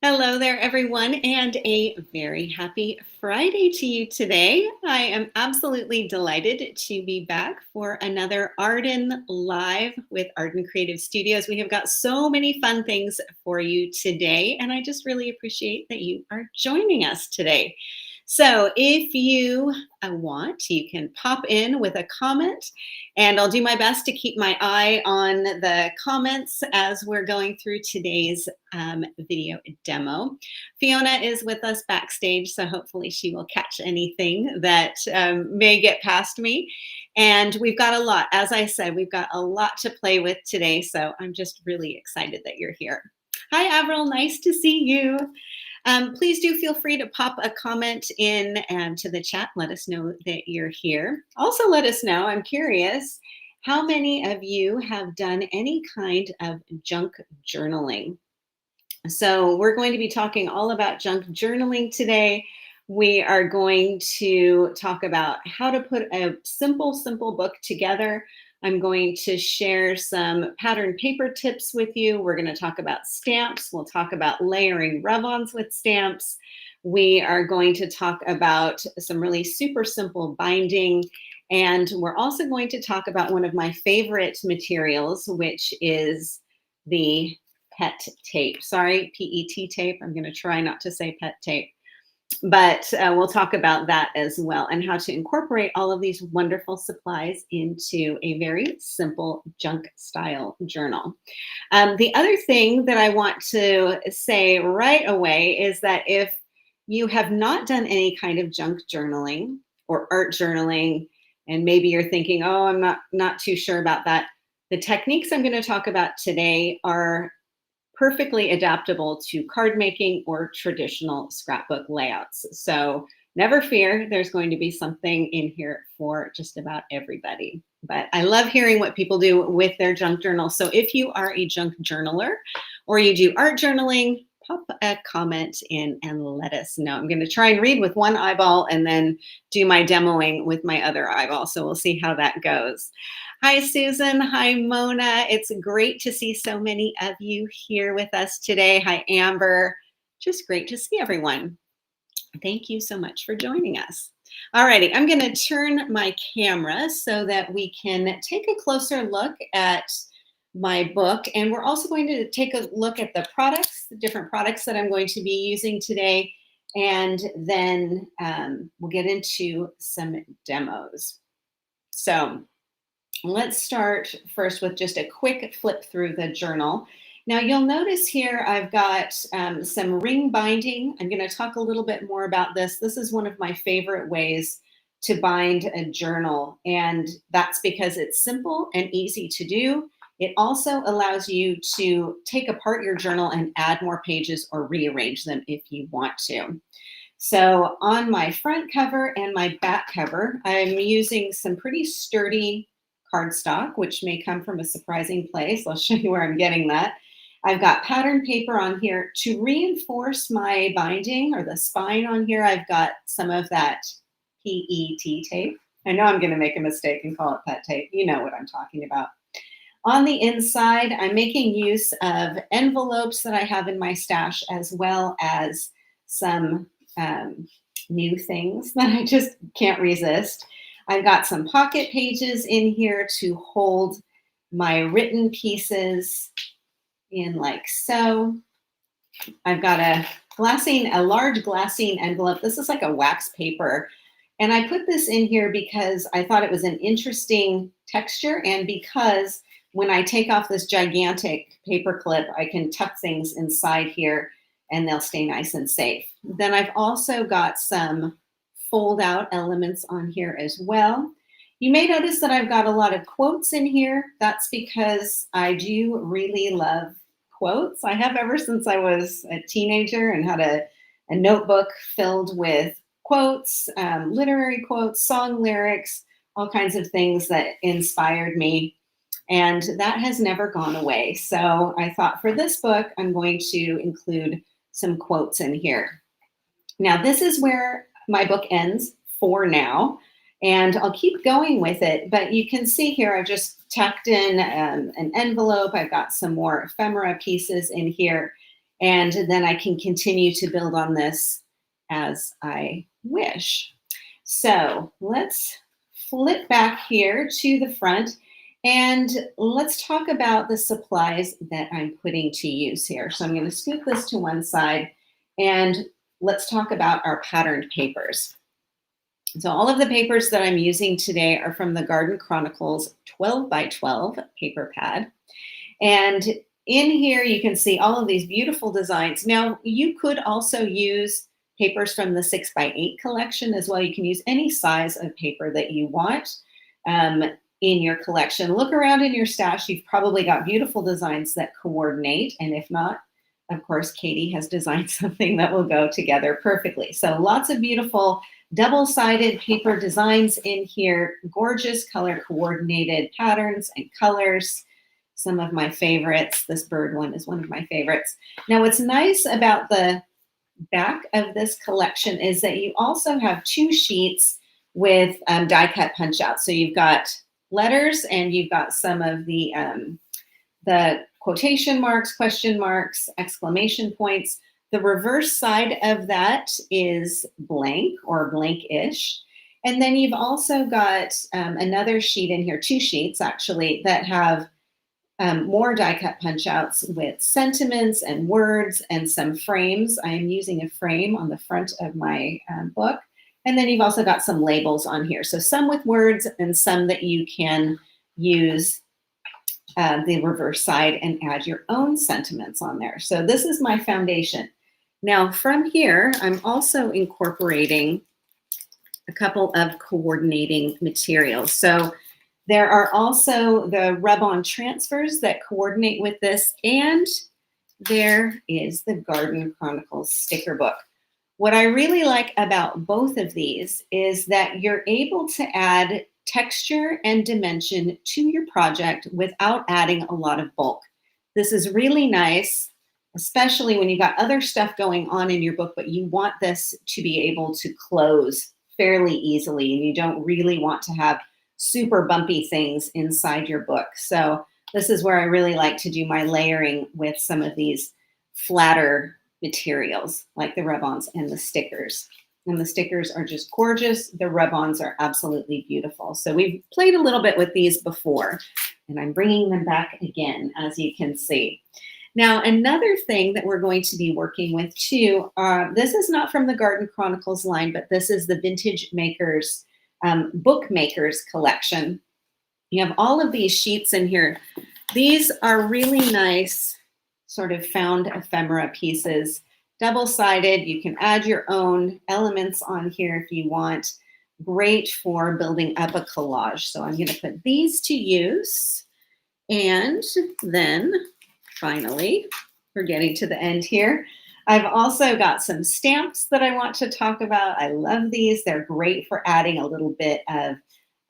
Hello there, everyone, and a very happy Friday to you today. I am absolutely delighted to be back for another Arden Live with Arden Creative Studios. We have got so many fun things for you today, and I just really appreciate that you are joining us today. So, if you want, you can pop in with a comment, and I'll do my best to keep my eye on the comments as we're going through today's video demo. Fiona is with us backstage, so hopefully she will catch anything that may get past me. And we've got a lot, as I said, we've got a lot to play with today, so I'm just really excited that you're here. Hi, Avril, nice to see you. Please do feel free to pop a comment in to the chat. Let us know that you're here. Also, let us know, I'm curious, how many of you have done any kind of junk journaling? So we're going to be talking all about junk journaling today. We are going to talk about how to put a simple book together. I'm going to share some pattern paper tips with you. We're going to talk about stamps. We'll talk about layering rub-ons with stamps. We are going to talk about some really super simple binding. And we're also going to talk about one of my favorite materials, which is the pet tape. Sorry, PET tape. I'm going to try not to say pet tape. But we'll talk about that as well and how to incorporate all of these wonderful supplies into a very simple junk style journal. The other thing that I want to say right away is that if you have not done any kind of junk journaling or art journaling, and maybe you're thinking, oh, I'm not too sure about that, the techniques I'm going to talk about today are perfectly adaptable to card making or traditional scrapbook layouts. So never fear, there's going to be something in here for just about everybody. But I love hearing what people do with their junk journal. So if you are a junk journaler or you do art journaling, pop a comment in and let us know. I'm going to try and read with one eyeball and then do my demoing with my other eyeball. So we'll see how that goes. Hi, Susan. Hi, Mona. It's great to see so many of you here with us today. Hi, Amber. Just great to see everyone. Thank you so much for joining us. All righty, I'm going to turn my camera so that we can take a closer look at my book. And we're also going to take a look at the products, the different products that I'm going to be using today. And then we'll get into some demos. So let's start first with just a quick flip through the journal. Now you'll notice here I've got some ring binding. I'm going to talk a little bit more about this. This is one of my favorite ways to bind a journal, and that's because it's simple and easy to do. It also allows you to take apart your journal and add more pages or rearrange them if you want to. So on my front cover and my back cover, I'm using some pretty sturdy cardstock, which may come from a surprising place. I'll show you where I'm getting that. I've got pattern paper on here to reinforce my binding, or the spine on here. I've got some of that PET tape. I know I'm going to make a mistake and call it pet tape. You know what I'm talking about. On the inside, I'm making use of envelopes that I have in my stash, as well as some new things that I just can't resist. I've got some pocket pages in here to hold my written pieces in like so. I've got a large glassine envelope. This is like a wax paper. And I put this in here because I thought it was an interesting texture, and because when I take off this gigantic paper clip, I can tuck things inside here and they'll stay nice and safe. Then I've also got some fold out elements on here as well. You may notice that I've got a lot of quotes in here. That's because I do really love quotes. I have ever since I was a teenager and had a notebook filled with quotes, literary quotes, song lyrics, all kinds of things that inspired me. And that has never gone away. So I thought for this book, I'm going to include some quotes in here. Now, this is where my book ends for now, and I'll keep going with it. But you can see here, I've just tucked in an envelope. I've got some more ephemera pieces in here. And then I can continue to build on this as I wish. So let's flip back here to the front and let's talk about the supplies that I'm putting to use here. So I'm going to scoop this to one side and let's talk about our patterned papers. So all of the papers that I'm using today are from the Garden Chronicles 12 by 12 paper pad. And in here, you can see all of these beautiful designs. Now, you could also use papers from the 6 by 8 collection as well. You can use any size of paper that you want in your collection. Look around in your stash. You've probably got beautiful designs that coordinate. And if not, of course, Katie has designed something that will go together perfectly. So lots of beautiful double-sided paper designs in here, gorgeous color coordinated patterns and colors. Some of my favorites. This bird one is one of my favorites. Now, what's nice about the back of this collection is that you also have 2 sheets with die cut punch outs. So you've got letters and you've got some of the quotation marks, question marks, exclamation points. The reverse side of that is blank or blank-ish. And then you've also got another sheet in here, 2 sheets actually, that have more die cut punch outs with sentiments and words and some frames. I am using a frame on the front of my book. And then you've also got some labels on here. So some with words and some that you can use the reverse side and add your own sentiments on there. So this is my foundation. Now from here, I'm also incorporating a couple of coordinating materials. So there are also the rub-on transfers that coordinate with this, and there is the Garden Chronicles sticker book. What I really like about both of these is that you're able to add texture and dimension to your project without adding a lot of bulk. This is really nice, especially when you've got other stuff going on in your book, but you want this to be able to close fairly easily, and you don't really want to have super bumpy things inside your book. So this is where I really like to do my layering with some of these flatter materials like the rub-ons and the stickers. And the stickers are just gorgeous. The rub-ons are absolutely beautiful. So we've played a little bit with these before, and I'm bringing them back again, as you can see. Now, another thing that we're going to be working with too, this is not from the Garden Chronicles line, but this is the Vintage Makers Bookmakers collection. You have all of these sheets in here. These are really nice sort of found ephemera pieces, double-sided. You can add your own elements on here if you want. Great for building up a collage. So I'm going to put these to use. And then finally, we're getting to the end here. I've also got some stamps that I want to talk about. I love these. They're great for adding a little bit of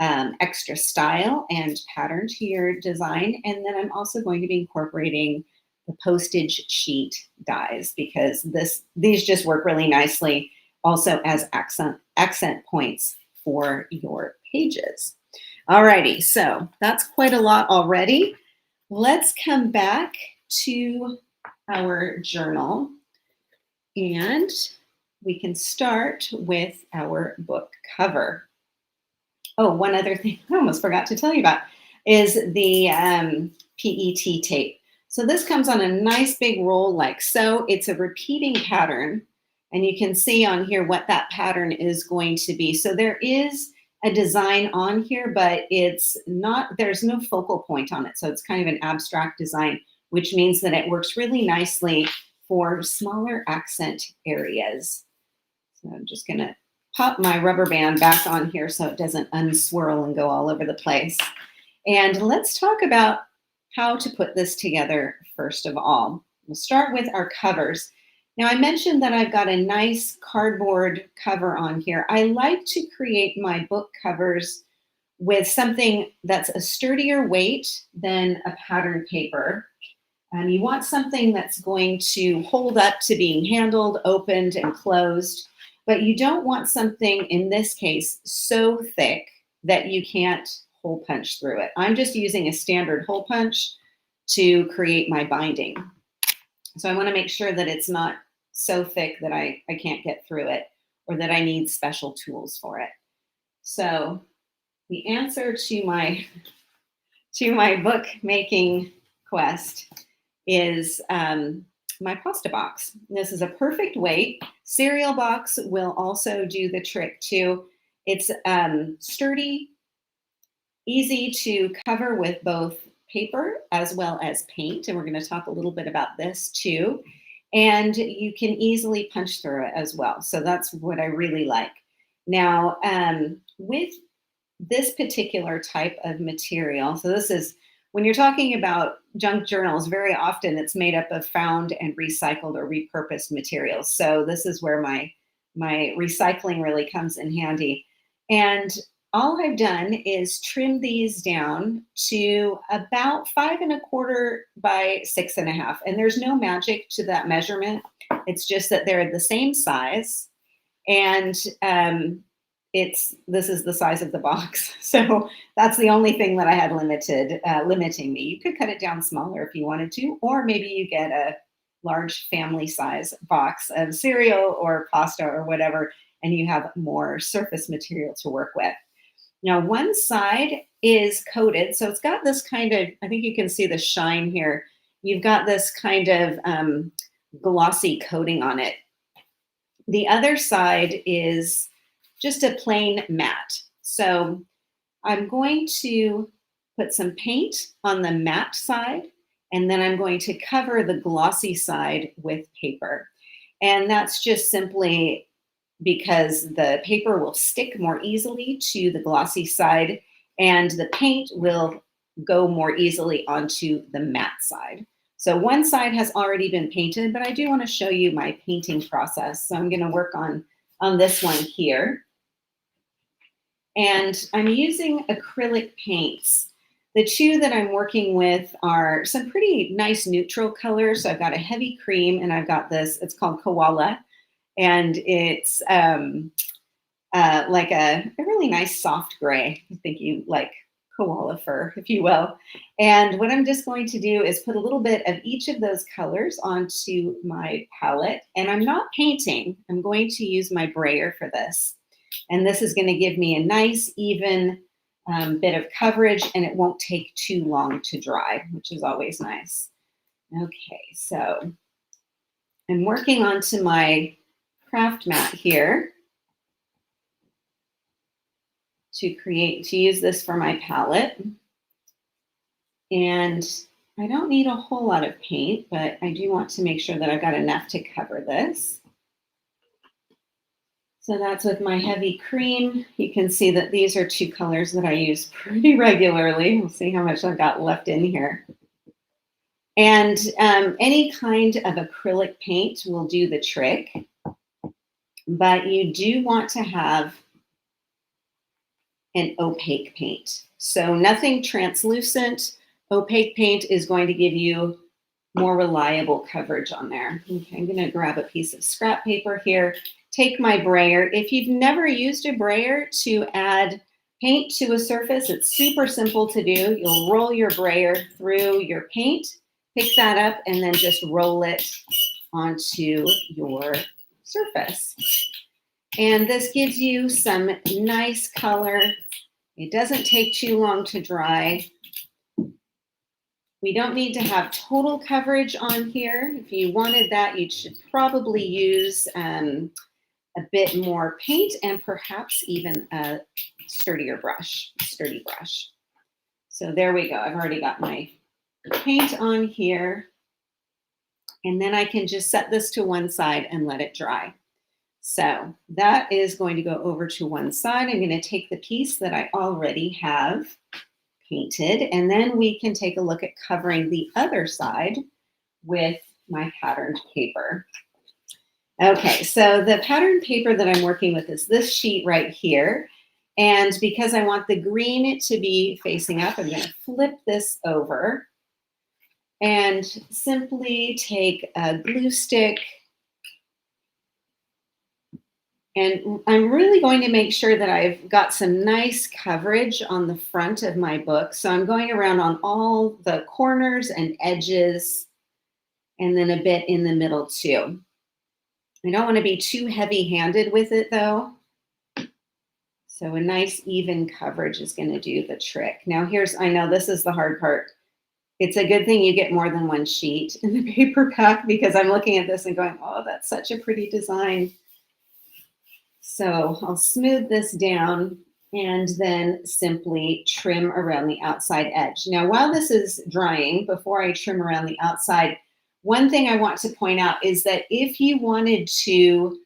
extra style and pattern to your design. And then I'm also going to be incorporating the postage sheet dies because these just work really nicely also as accent points for your pages. Alrighty, so that's quite a lot already. Let's come back to our journal. And we can start with our book cover. Oh, one other thing I almost forgot to tell you about is the PET tape. So this comes on a nice big roll like so. It's a repeating pattern, and you can see on here what that pattern is going to be. So there is a design on here, but it's not, there's no focal point on it. So it's kind of an abstract design, which means that it works really nicely for smaller accent areas. So I'm just going to pop my rubber band back on here so it doesn't unswirl and go all over the place. And let's talk about how to put this together first of all. We'll start with our covers. Now I mentioned that I've got a nice cardboard cover on here. I like to create my book covers with something that's a sturdier weight than a pattern paper. You want something that's going to hold up to being handled, opened, and closed, but you don't want something, in this case, so thick that you can't hole punch through it. I'm just using a standard hole punch to create my binding. So I want to make sure that it's not so thick that I can't get through it or that I need special tools for it. So the answer to my book making quest is my pasta box. This is a perfect weight. Cereal box will also do the trick too. It's sturdy, easy to cover with both paper as well as paint. And we're going to talk a little bit about this too. And you can easily punch through it as well. So that's what I really like. Now, with this particular type of material, so this is, when you're talking about junk journals, very often it's made up of found and recycled or repurposed materials. So this is where my recycling really comes in handy. And all I've done is trim these down to about 5¼ by 6½. And there's no magic to that measurement. It's just that they're the same size. And this is the size of the box. So that's the only thing that I had limiting me. You could cut it down smaller if you wanted to, or maybe you get a large family size box of cereal or pasta or whatever, and you have more surface material to work with. Now, one side is coated. So it's got this kind of, I think you can see the shine here. You've got this kind of glossy coating on it. The other side is just a plain matte. So I'm going to put some paint on the matte side, and then I'm going to cover the glossy side with paper. And that's just simply because the paper will stick more easily to the glossy side, and the paint will go more easily onto the matte side. So one side has already been painted, but I do want to show you my painting process. So I'm going to work on this one here. And I'm using acrylic paints. The two that I'm working with are some pretty nice neutral colors. So I've got a heavy cream, and I've got this, it's called Koala. And it's like a really nice soft gray. I think you like koala fur, if you will. And what I'm just going to do is put a little bit of each of those colors onto my palette. And I'm not painting. I'm going to use my brayer for this. And this is going to give me a nice, even bit of coverage, and it won't take too long to dry, which is always nice. Okay, so I'm working onto my craft mat here to use this for my palette. And I don't need a whole lot of paint, but I do want to make sure that I've got enough to cover this. So that's with my heavy cream. You can see that these are two colors that I use pretty regularly. We'll see how much I've got left in here. And any kind of acrylic paint will do the trick, but you do want to have an opaque paint. So nothing translucent. Opaque paint is going to give you more reliable coverage on there. Okay, I'm going to grab a piece of scrap paper here. Take my brayer. If you've never used a brayer to add paint to a surface, it's super simple to do. You'll roll your brayer through your paint, pick that up, and then just roll it onto your surface. And this gives you some nice color. It doesn't take too long to dry. We don't need to have total coverage on here. If you wanted that, you should probably use a bit more paint and perhaps even a sturdy brush. So there we go. I've already got my paint on here. And then I can just set this to one side and let it dry. So that is going to go over to one side. I'm going to take the piece that I already have painted, and then we can take a look at covering the other side with my patterned paper. Okay, so the patterned paper that I'm working with is this sheet right here. And because I want the green to be facing up, I'm going to flip this over and simply take a glue stick. And I'm really going to make sure that I've got some nice coverage on the front of my book. So I'm going around on all the corners and edges and then a bit in the middle too. I don't want to be too heavy-handed with it though. So a nice even coverage is going to do the trick. Now I know this is the hard part. It's a good thing you get more than one sheet in the paper pack, because I'm looking at this and going, oh, that's such a pretty design. So I'll smooth this down and then simply trim around the outside edge. Now, while this is drying, before I trim around the outside, one thing I want to point out is that if you wanted to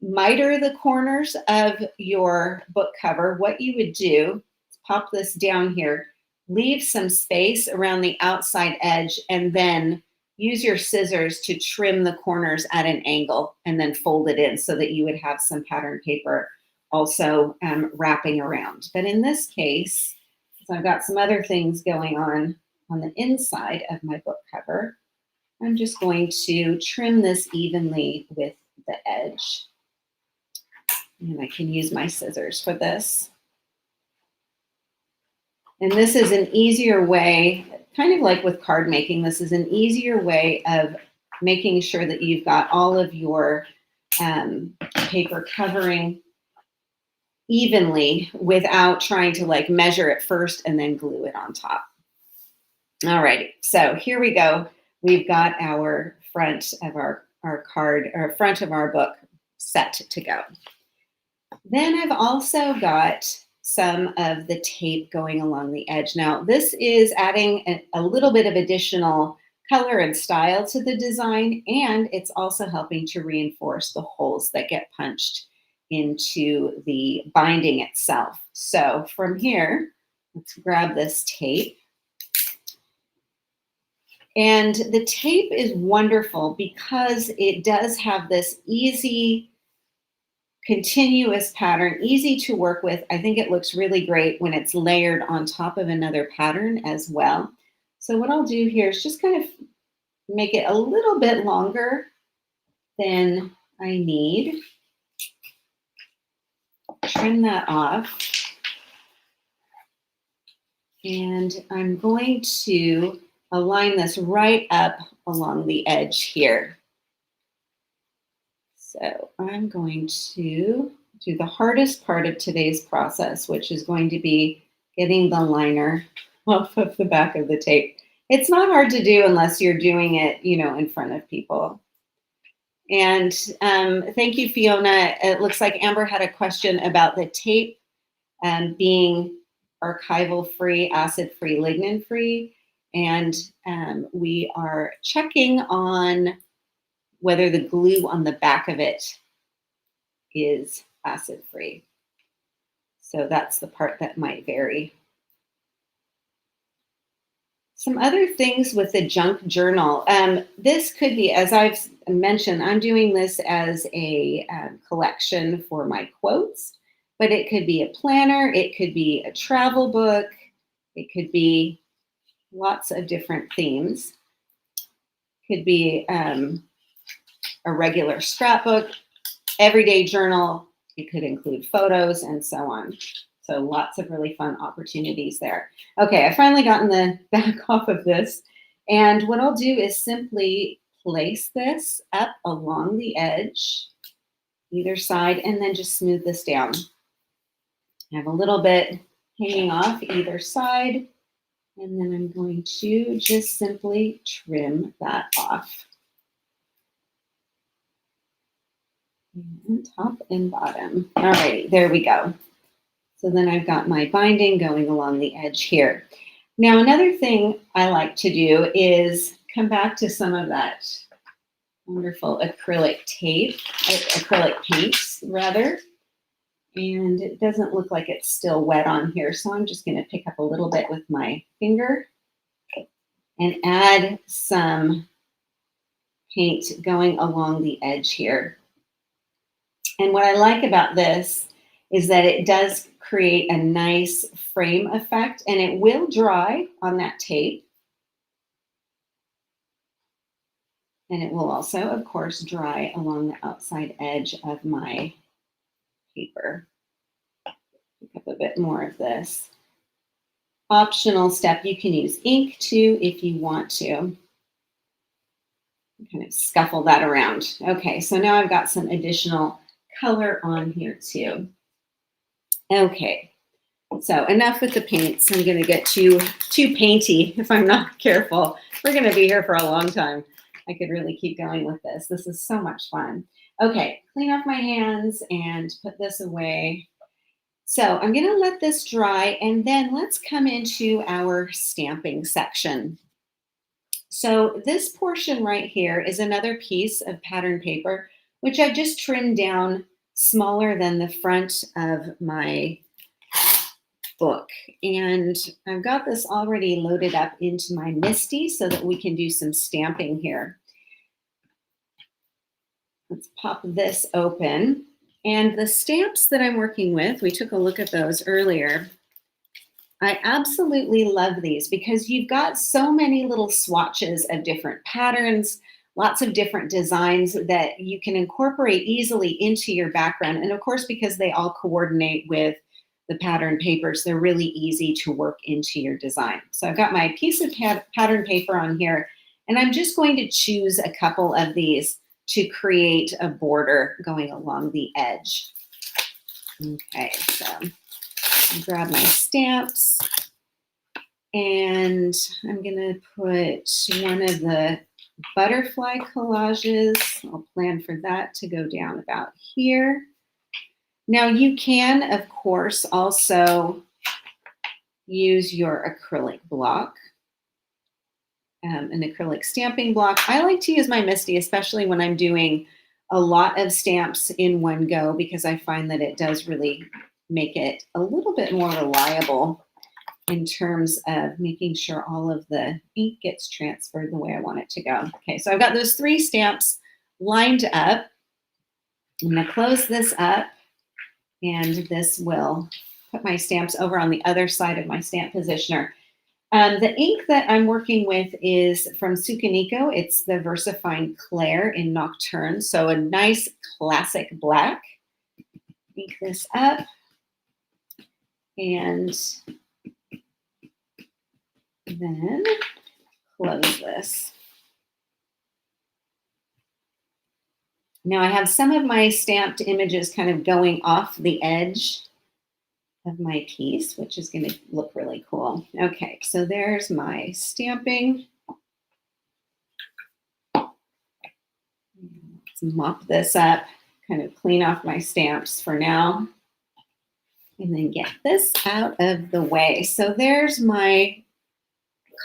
miter the corners of your book cover, what you would do is pop this down here, leave some space around the outside edge, and then use your scissors to trim the corners at an angle and then fold it in so that you would have some pattern paper also wrapping around. But in this case, so I've got some other things going on the inside of my book cover, I'm just going to trim this evenly with the edge. And I can use my scissors for this. And this is an easier way, kind of like with card making, this is an easier way of making sure that you've got all of your paper covering evenly without trying to like measure it first and then glue it on top. All righty, so here we go. We've got our front of our card, or front of our book set to go. Then I've also got some of the tape going along the edge. Now, this is adding a little bit of additional color and style to the design, and it's also helping to reinforce the holes that get punched into the binding itself. So from here, let's grab this tape. And the tape is wonderful because it does have this easy, continuous pattern, easy to work with. I think it looks really great when it's layered on top of another pattern as well. So what I'll do here is just kind of make it a little bit longer than I need. Trim that off. And I'm going to align this right up along the edge here. So I'm going to do the hardest part of today's process, which is going to be getting the liner off of the back of the tape. It's not hard to do unless you're doing it, in front of people. And thank you, Fiona. It looks like Amber had a question about the tape being archival free, acid free, lignin free. And we are checking on whether the glue on the back of it is acid free. So that's the part that might vary. Some other things with the junk journal. This could be, as I've mentioned, I'm doing this as a collection for my quotes, but it could be a planner, it could be a travel book, it could be lots of different themes. Could be a regular scrapbook, everyday journal. It could include photos and so on. So lots of really fun opportunities there. Okay, I've finally gotten the back off of this. And what I'll do is simply place this up along the edge, either side, and then just smooth this down. I have a little bit hanging off either side. And then I'm going to just simply trim that off. And top and bottom. All right, there we go. So then I've got my binding going along the edge here. Now, another thing I like to do is come back to some of that wonderful acrylic tape, acrylic paints rather. And it doesn't look like it's still wet on here. So I'm just going to pick up a little bit with my finger and add some paint going along the edge here. And what I like about this is that it does create a nice frame effect, and it will dry on that tape. And it will also, of course, dry along the outside edge of my paper. Pick up a bit more of this. Optional step, you can use ink too if you want to. kind of scuffle that around. Okay, so now I've got some additional color on here too. Okay, so enough with the paints. I'm going to get too painty if I'm not careful. We're going to be here for a long time. I could really keep going with this. This is so much fun. Okay, clean off my hands and put this away. So I'm going to let this dry, and then let's come into our stamping section. So this portion right here is another piece of pattern paper, which I've just trimmed down smaller than the front of my book. And I've got this already loaded up into my MISTI so that we can do some stamping here. Let's pop this open. And the stamps that I'm working with, we took a look at those earlier. I absolutely love these because you've got so many little swatches of different patterns, lots of different designs that you can incorporate easily into your background. And of course, because they all coordinate with the pattern papers, they're really easy to work into your design. So I've got my piece of pattern paper on here, and I'm just going to choose a couple of these to create a border going along the edge. Okay, so I'll grab my stamps, and I'm gonna put one of the butterfly collages. I'll plan for that to go down about here. Now you can, of course, also use your acrylic block, an acrylic stamping block. I like to use my MISTI, especially when I'm doing a lot of stamps in one go, because I find that it does really make it a little bit more reliable in terms of making sure all of the ink gets transferred the way I want it to go. Okay, so I've got those 3 stamps lined up. I'm going to close this up, and this will put my stamps over on the other side of my stamp positioner. The ink that I'm working with is from Sukaniko. It's the VersaFine Clair in Nocturne, so a nice classic black. Ink this up and then close this. Now I have some of my stamped images kind of going off the edge of my piece, which is going to look really cool. Okay, so there's my stamping. Let's mop this up, kind of clean off my stamps for now, and then get this out of the way. So there's my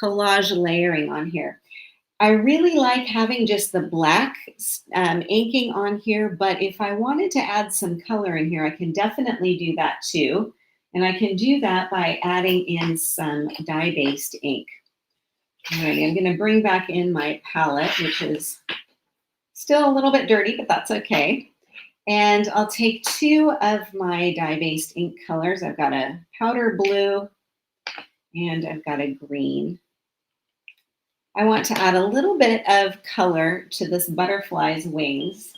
collage layering on here. I really like having just the black inking on here, but if I wanted to add some color in here, I can definitely do that too. And I can do that by adding in some dye-based ink. All right, I'm going to bring back in my palette, which is still a little bit dirty, but that's okay. And I'll take 2 of my dye-based ink colors. I've got a powder blue and I've got a green. I want to add a little bit of color to this butterfly's wings.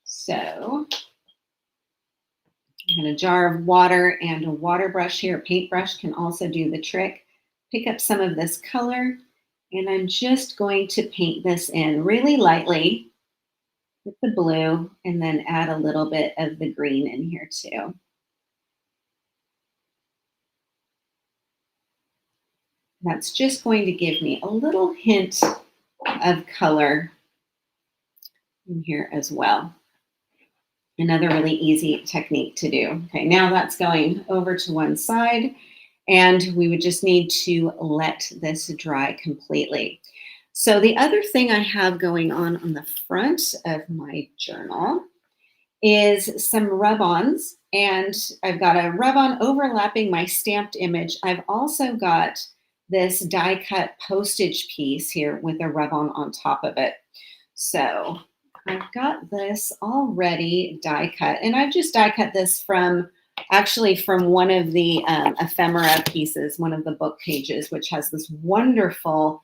So I'm going to jar of water and a water brush here. A paintbrush can also do the trick. Pick up some of this color, and I'm just going to paint this in really lightly with the blue, and then add a little bit of the green in here too. That's just going to give me a little hint of color in here as well. Another really easy technique to do. Okay, now that's going over to one side, and we would just need to let this dry completely. So the other thing I have going on the front of my journal is some rub-ons, and I've got a rub-on overlapping my stamped image. I've also got this die-cut postage piece here with a rub-on on top of it. So I've got this already die-cut, and I've just die-cut this from one of the ephemera pieces, one of the book pages, which has this wonderful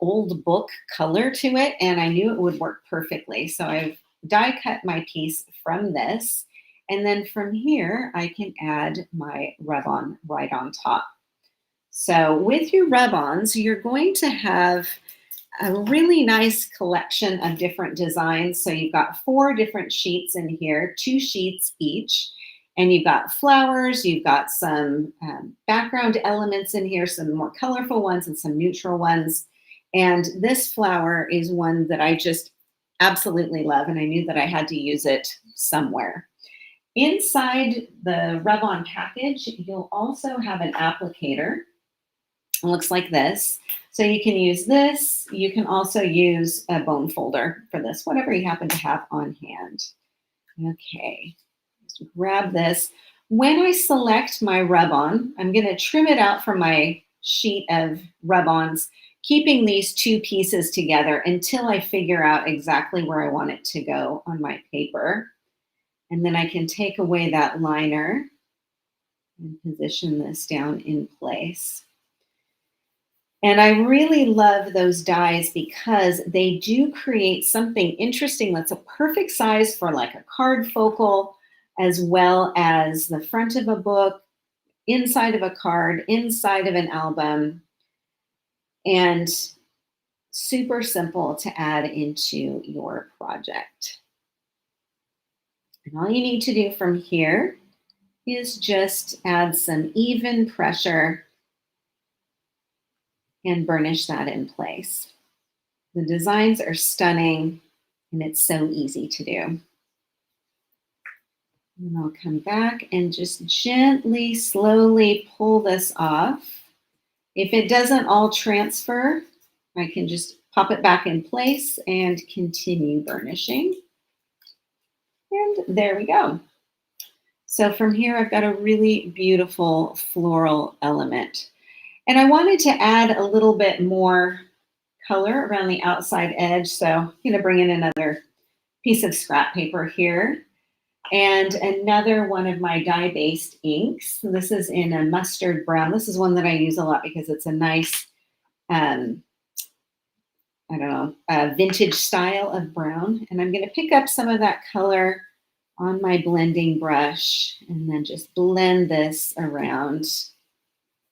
old book color to it, and I knew it would work perfectly. So I've die-cut my piece from this, and then from here I can add my rub-on right on top. So with your rub-ons, you're going to have a really nice collection of different designs. So you've got 4 different sheets in here, 2 sheets each. And you've got flowers, you've got some background elements in here, some more colorful ones and some neutral ones. And this flower is one that I just absolutely love, and I knew that I had to use it somewhere. Inside the rub-on package, you'll also have an applicator. It looks like this. So you can use this. You can also use a bone folder for this, whatever you happen to have on hand. Okay, just grab this. When I select my rub-on, I'm going to trim it out from my sheet of rub-ons, keeping these 2 pieces together until I figure out exactly where I want it to go on my paper. And then I can take away that liner and position this down in place. And I really love those dies because they do create something interesting that's a perfect size for like a card focal, as well as the front of a book, inside of a card, inside of an album, and super simple to add into your project. And all you need to do from here is just add some even pressure and burnish that in place. The designs are stunning and it's so easy to do. And I'll come back and just gently, slowly pull this off. If it doesn't all transfer, I can just pop it back in place and continue burnishing. And there we go. So from here, I've got a really beautiful floral element. And I wanted to add a little bit more color around the outside edge. So I'm going to bring in another piece of scrap paper here and another one of my dye-based inks. This is in a mustard brown. This is one that I use a lot because it's a nice, vintage style of brown. And I'm going to pick up some of that color on my blending brush and then just blend this around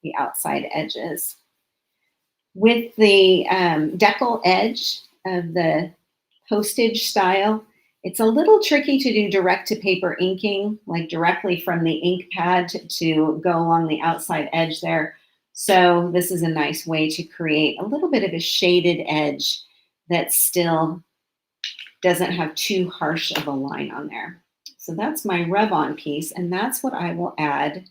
the outside edges. With the decal edge of the postage style, it's a little tricky to do direct to paper inking, like directly from the ink pad to go along the outside edge there. So this is a nice way to create a little bit of a shaded edge that still doesn't have too harsh of a line on there. So that's my rub-on piece, and that's what I will add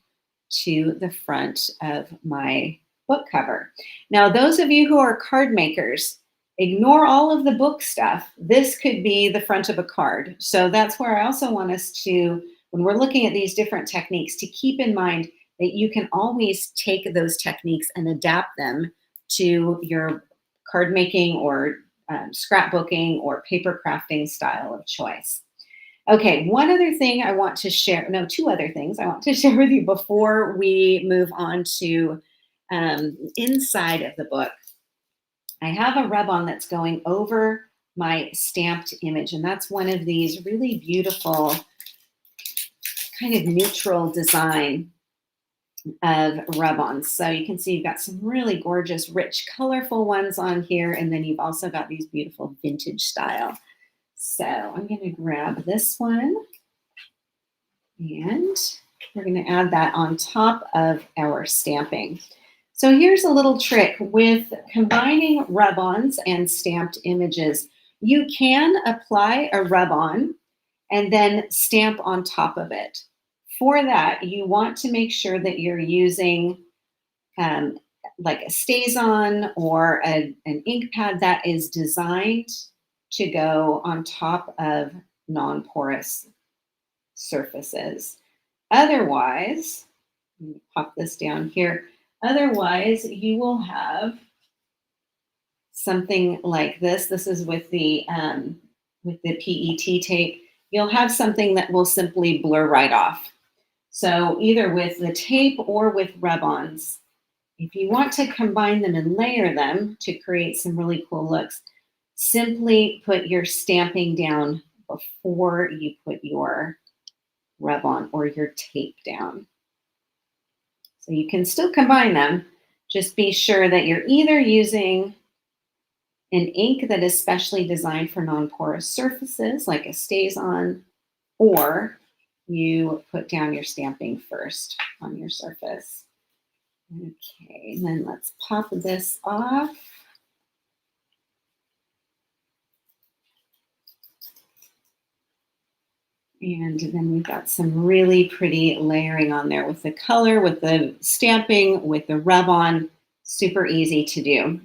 to the front of my book cover. Now, those of you who are card makers, ignore all of the book stuff. This could be the front of a card. So that's where I also want us to, when we're looking at these different techniques, to keep in mind that you can always take those techniques and adapt them to your card making or scrapbooking or paper crafting style of choice. Okay, one other thing I want to share, no, 2 other things I want to share with you before we move on to inside of the book. I have a rub-on that's going over my stamped image, and that's one of these really beautiful kind of neutral design of rub-ons. So you can see you've got some really gorgeous, rich, colorful ones on here, and then you've also got these beautiful vintage style. So I'm going to grab this one, and we're going to add that on top of our stamping. So here's a little trick with combining rub-ons and stamped images. You can apply a rub-on and then stamp on top of it. For that, you want to make sure that you're using like a StazOn or an ink pad that is designed to go on top of non-porous surfaces. Otherwise, let me pop this down here. Otherwise, you will have something like this. This is with the PET tape. You'll have something that will simply blur right off. So either with the tape or with rub-ons, if you want to combine them and layer them to create some really cool looks, simply put your stamping down before you put your rub-on or your tape down. So you can still combine them. Just be sure that you're either using an ink that is specially designed for non-porous surfaces like a StazOn, or you put down your stamping first on your surface. Okay, and then let's pop this off. And then we've got some really pretty layering on there with the color, with the stamping, with the rub-on. Super easy to do.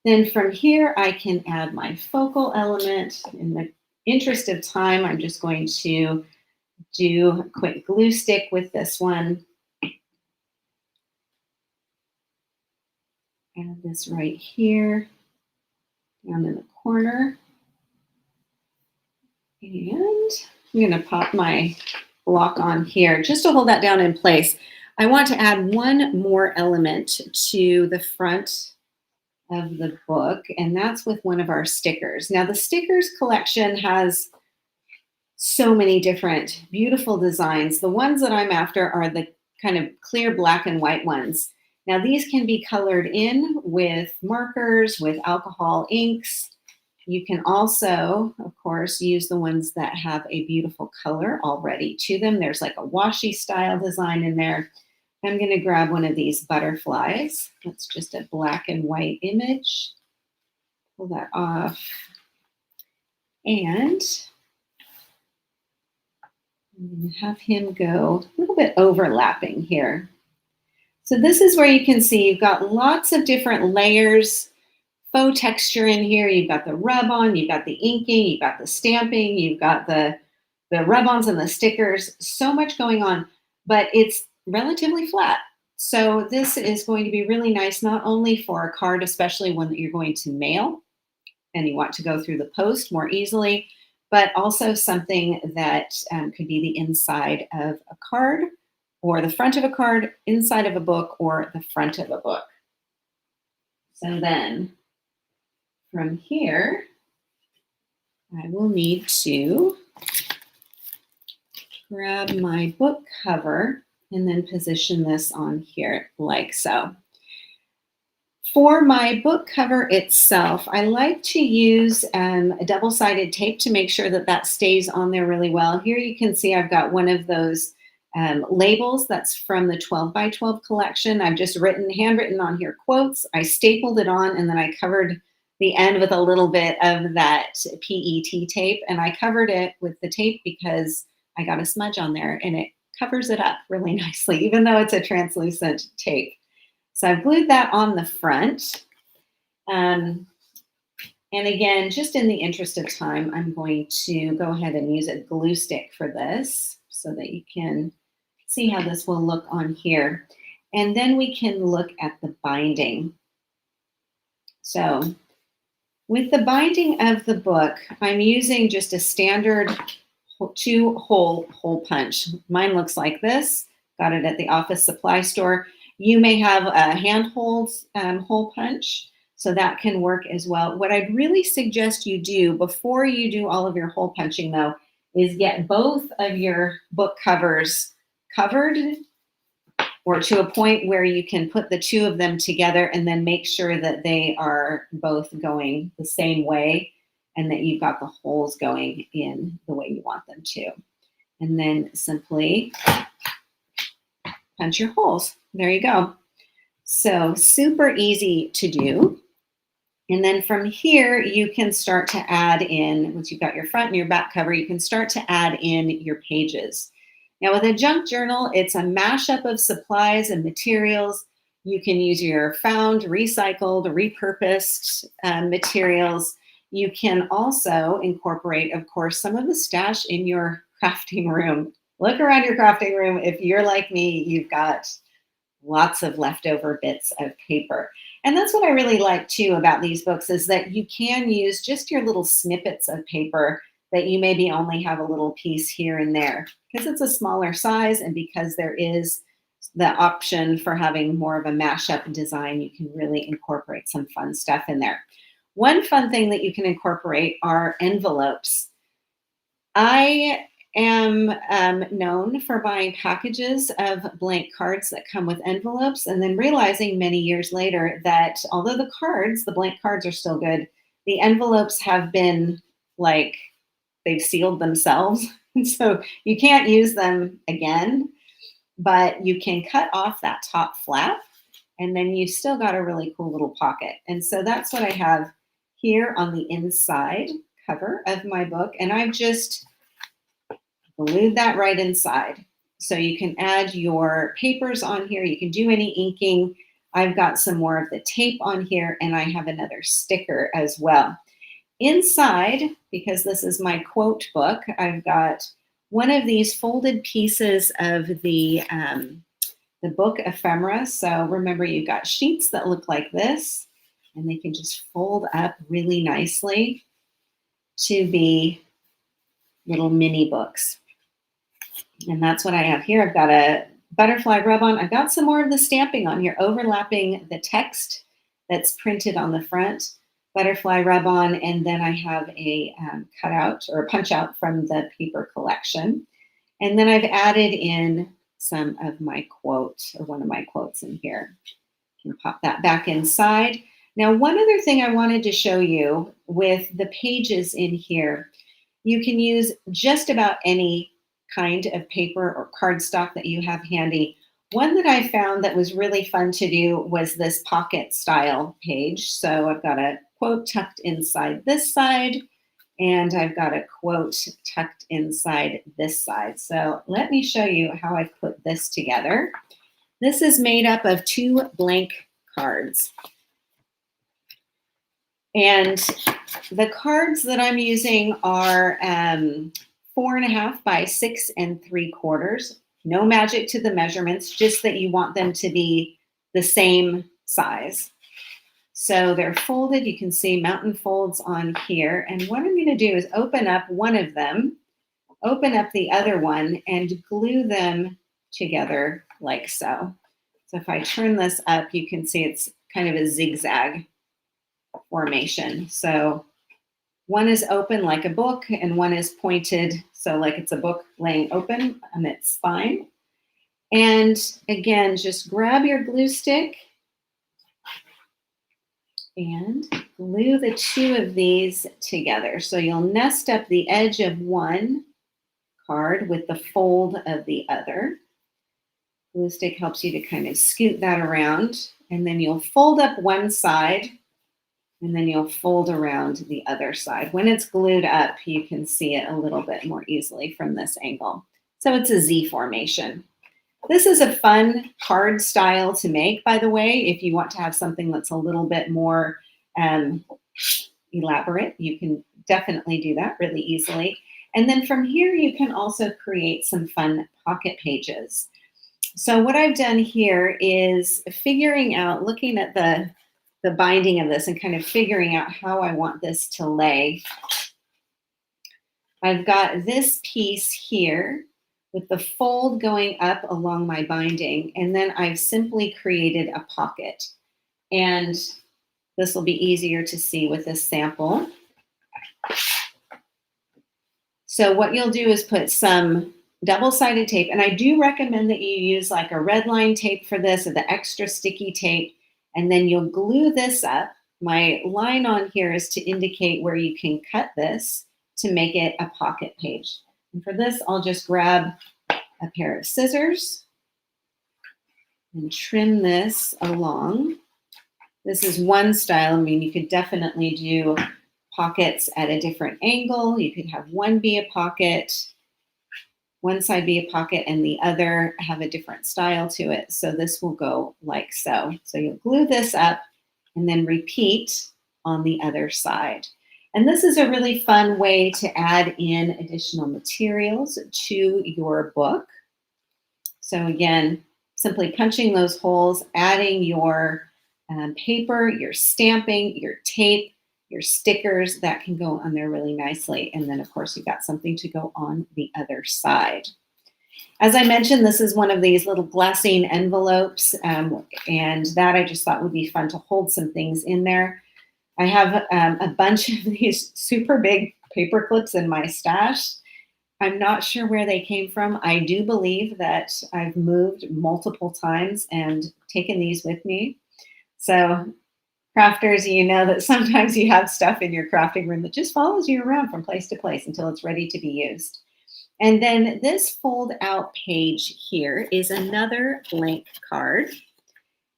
Then from here, I can add my focal element. In the interest of time, I'm just going to do a quick glue stick with this one. Add this right here, down in the corner. And I'm going to pop my block on here just to hold that down in place. I want to add one more element to the front of the book, and that's with one of our stickers. Now, the stickers collection has so many different beautiful designs. The ones that I'm after are the kind of clear black and white ones. Now, these can be colored in with markers, with alcohol inks. You can also, of course, use the ones that have a beautiful color already to them. There's like a washi style design in there. I'm going to grab one of these butterflies. That's just a black and white image. Pull that off. And I'm going to have him go a little bit overlapping here. So this is where you can see you've got lots of different layers, faux texture in here. You've got the rub-on, you've got the inking, you've got the stamping, you've got the rub-ons and the stickers. So much going on, but it's relatively flat. So this is going to be really nice, not only for a card, especially one that you're going to mail and you want to go through the post more easily, but also something that could be the inside of a card, or the front of a card, inside of a book, or the front of a book. So then from here, I will need to grab my book cover and then position this on here like so. For my book cover itself, I like to use a double-sided tape to make sure that that stays on there really well. Here you can see I've got one of those labels that's from the 12 by 12 collection. I've just handwritten on here quotes. I stapled it on, and then I covered the end with a little bit of that PET tape, and I covered it with the tape because I got a smudge on there, and it covers it up really nicely, even though it's a translucent tape. So I've glued that on the front. And again, just in the interest of time, I'm going to go ahead and use a glue stick for this so that you can see how this will look on here. And then we can look at the binding. So with the binding of the book, I'm using just a standard 2-hole punch. Mine looks like this. Got it at the office supply store. You may have a hand-hold hole punch, so that can work as well. What I'd really suggest you do before you do all of your hole punching, though, is get both of your book covers covered, or to a point where you can put the two of them together, and then make sure that they are both going the same way and that you've got the holes going in the way you want them to. And then simply punch your holes. There you go. So super easy to do. And then from here, you can start to add in, once you've got your front and your back cover, you can start to add in your pages. Now with a junk journal, it's a mashup of supplies and materials. You can use your found, recycled, repurposed materials. You can also incorporate, of course, some of the stash in your crafting room. Look around your crafting room. If you're like me, you've got lots of leftover bits of paper. And that's what I really like too about these books, is that you can use just your little snippets of paper that you maybe only have a little piece here and there, because it's a smaller size, and because there is the option for having more of a mashup design, you can really incorporate some fun stuff in there. One fun thing that you can incorporate are envelopes. I am known for buying packages of blank cards that come with envelopes, and then realizing many years later that although the blank cards are still good, the envelopes have been like, they've sealed themselves. So you can't use them again, but you can cut off that top flap and then you still got a really cool little pocket. And so that's what I have here on the inside cover of my book. And I've just glued that right inside. So you can add your papers on here. You can do any inking. I've got some more of the tape on here, and I have another sticker as well. Inside, because this is my quote book, I've got one of these folded pieces of the book ephemera. So remember, you've got sheets that look like this, and they can just fold up really nicely to be little mini books. And that's what I have here. I've got a butterfly rub-on. I've got some more of the stamping on here, overlapping the text that's printed on the front, butterfly rub-on, and then I have a cutout or a punch-out from the paper collection. And then I've added in some of my quotes, or one of my quotes in here. You can pop that back inside. Now, one other thing I wanted to show you with the pages in here, you can use just about any kind of paper or cardstock that you have handy. One that I found that was really fun to do was this pocket style page. So I've got a quote tucked inside this side, and I've got a quote tucked inside this side. So let me show you how I've put this together. This is made up of 2 blank cards. And the cards that I'm using are 4.5 by 6 3/4. No magic to the measurements, just that you want them to be the same size. So they're folded. You can see mountain folds on here. And what I'm going to do is open up one of them, open up the other one, and glue them together like so. So if I turn this up, you can see it's kind of a zigzag formation. So one is open like a book, and one is pointed, so like it's a book laying open on its spine. And again, just grab your glue stick and glue the 2 of these together. So you'll nest up the edge of one card with the fold of the other. Glue stick helps you to kind of scoot that around, and then you'll fold up one side, and then you'll fold around the other side. When it's glued up, you can see it a little bit more easily from this angle. So it's a Z formation. This is a fun card style to make, by the way. If you want to have something that's a little bit more elaborate, you can definitely do that really easily. And then from here, you can also create some fun pocket pages. So what I've done here is figuring out, looking at the binding of this and kind of figuring out how I want this to lay. I've got this piece here with the fold going up along my binding, and then I've simply created a pocket. And this will be easier to see with this sample. So what you'll do is put some double-sided tape, and I do recommend that you use like a red line tape for this, or the extra sticky tape, and then you'll glue this up. My line on here is to indicate where you can cut this to make it a pocket page. And for this, I'll just grab a pair of scissors and trim this along. This is one style. I mean, you could definitely do pockets at a different angle. You could have one be a pocket, one side be a pocket, and the other have a different style to it. So this will go like so. So you'll glue this up and then repeat on the other side. And this is a really fun way to add in additional materials to your book. So again, simply punching those holes, adding your paper, your stamping, your tape, your stickers, that can go on there really nicely. And then of course you've got something to go on the other side. As I mentioned, this is one of these little glassine envelopes, and that I just thought would be fun to hold some things in there. I have a bunch of these super big paper clips in my stash. I'm not sure where they came from. I do believe that I've moved multiple times and taken these with me. So Crafters, you know that sometimes you have stuff in your crafting room that just follows you around from place to place until it's ready to be used. And then this fold out page here is another blank card.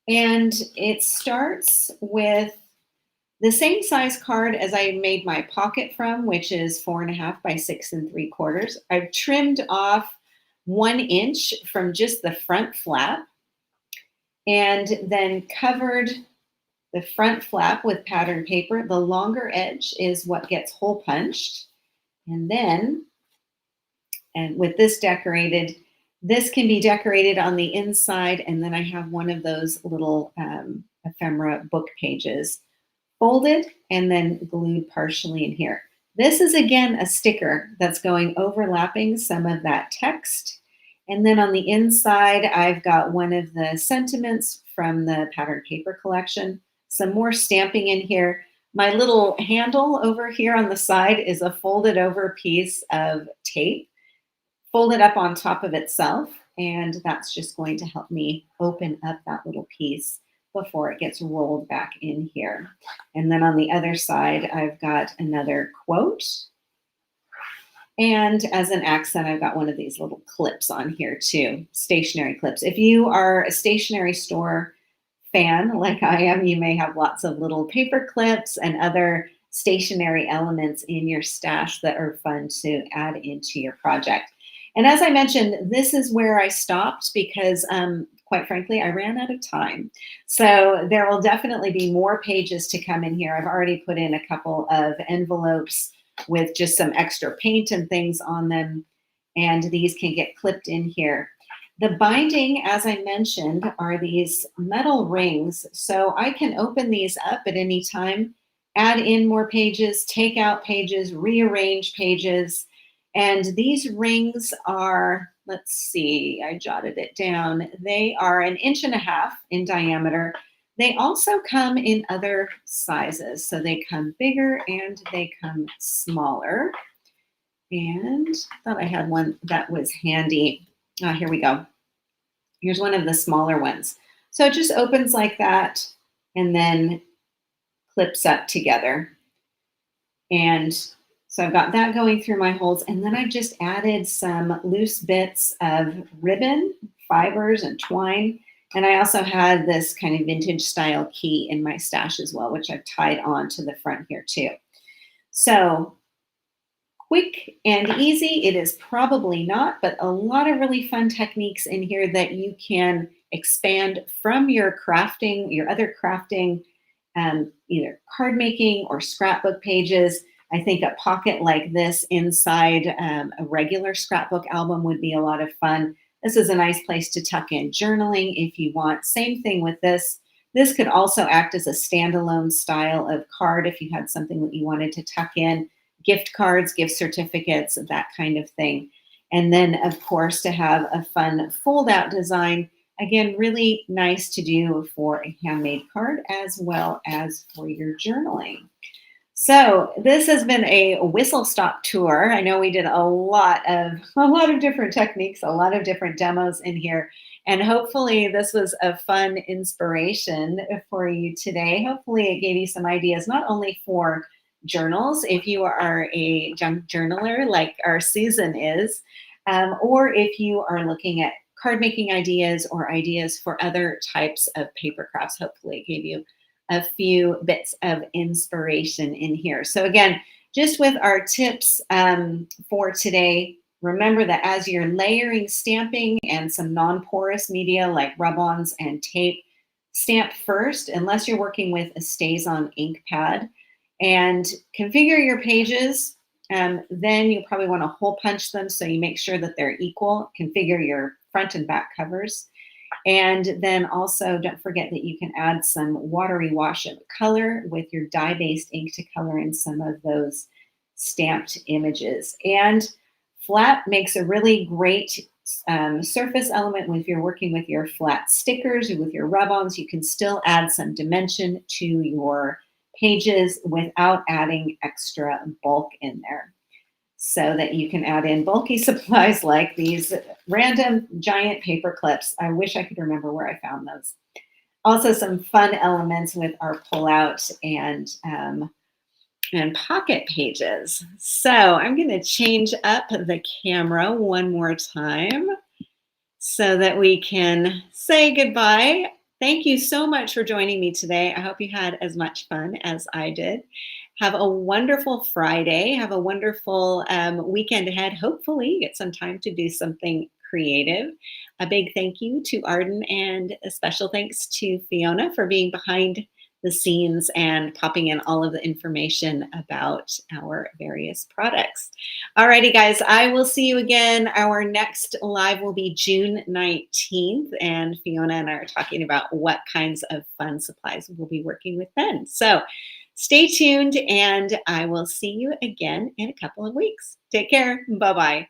And it starts with the same size card as I made my pocket from, which is 4.5 by 6 3/4. I've trimmed off 1 inch from just the front flap and then covered the front flap with pattern paper. The longer edge is what gets hole punched. And then, and with this decorated, this can be decorated on the inside. And then I have one of those little ephemera book pages folded and then glued partially in here. This is again a sticker that's going overlapping some of that text. And then on the inside, I've got one of the sentiments from the pattern paper collection, some more stamping in here. My little handle over here on the side is a folded over piece of tape folded up on top of itself. And that's just going to help me open up that little piece before it gets rolled back in here. And then on the other side, I've got another quote. And as an accent, I've got one of these little clips on here too, stationery clips. If you are a stationery store fan like I am, you may have lots of little paper clips and other stationery elements in your stash that are fun to add into your project. And as I mentioned, this is where I stopped because quite frankly, I ran out of time. So there will definitely be more pages to come in here. I've already put in a couple of envelopes with just some extra paint and things on them. And these can get clipped in here. The binding, as I mentioned, are these metal rings. So I can open these up at any time, add in more pages, take out pages, rearrange pages. And these rings are, let's see, I jotted it down. They are 1.5 inches in diameter. They also come in other sizes. So they come bigger and they come smaller. And I thought I had one that was handy. Here we go. Here's one of the smaller ones. So it just opens like that and then clips up together. And so I've got that going through my holes. And then I just added some loose bits of ribbon, fibers, and twine. And I also had this kind of vintage style key in my stash as well, which I've tied on to the front here too. So quick and easy, it is probably not, but a lot of really fun techniques in here that you can expand from your crafting, your other crafting, either card making or scrapbook pages. I think a pocket like this inside a regular scrapbook album would be a lot of fun. This is a nice place to tuck in journaling if you want. Same thing with this. This could also act as a standalone style of card if you had something that you wanted to tuck in. Gift cards, gift certificates, that kind of thing. And then, of course, to have a fun fold-out design. Again, really nice to do for a handmade card as well as for your journaling. So this has been a whistle-stop tour. I know we did a lot of different techniques, a lot of different demos in here. And hopefully this was a fun inspiration for you today. Hopefully it gave you some ideas, not only for journals, if you are a junk journaler like our Susan is, or if you are looking at card making ideas or ideas for other types of paper crafts. Hopefully it gave you a few bits of inspiration in here. So again, just with our tips for today, remember that as you're layering stamping and some non-porous media like rub-ons and tape, stamp first, unless you're working with a StazOn ink pad, and configure your pages. Then you'll probably want to hole punch them so you make sure that they're equal. Configure your front and back covers. And then also don't forget that you can add some watery wash of color with your dye-based ink to color in some of those stamped images. And flat makes a really great surface element if you're working with your flat stickers or with your rub-ons. You can still add some dimension to your pages without adding extra bulk in there, so that you can add in bulky supplies like these random giant paper clips. I wish I could remember where I found those. Also some fun elements with our pullout and pocket pages. So I'm going to change up the camera one more time so that we can say goodbye. Thank you so much for joining me today. I hope you had as much fun as I did. Have a wonderful Friday. Have a wonderful weekend ahead. Hopefully, get some time to do something creative. A big thank you to Arden and a special thanks to Fiona for being behind the scenes and popping in all of the information about our various products. Alrighty, guys, I will see you again. Our next live will be June 19th, and Fiona and I are talking about what kinds of fun supplies we'll be working with then. So stay tuned, and I will see you again in a couple of weeks. Take care. Bye bye.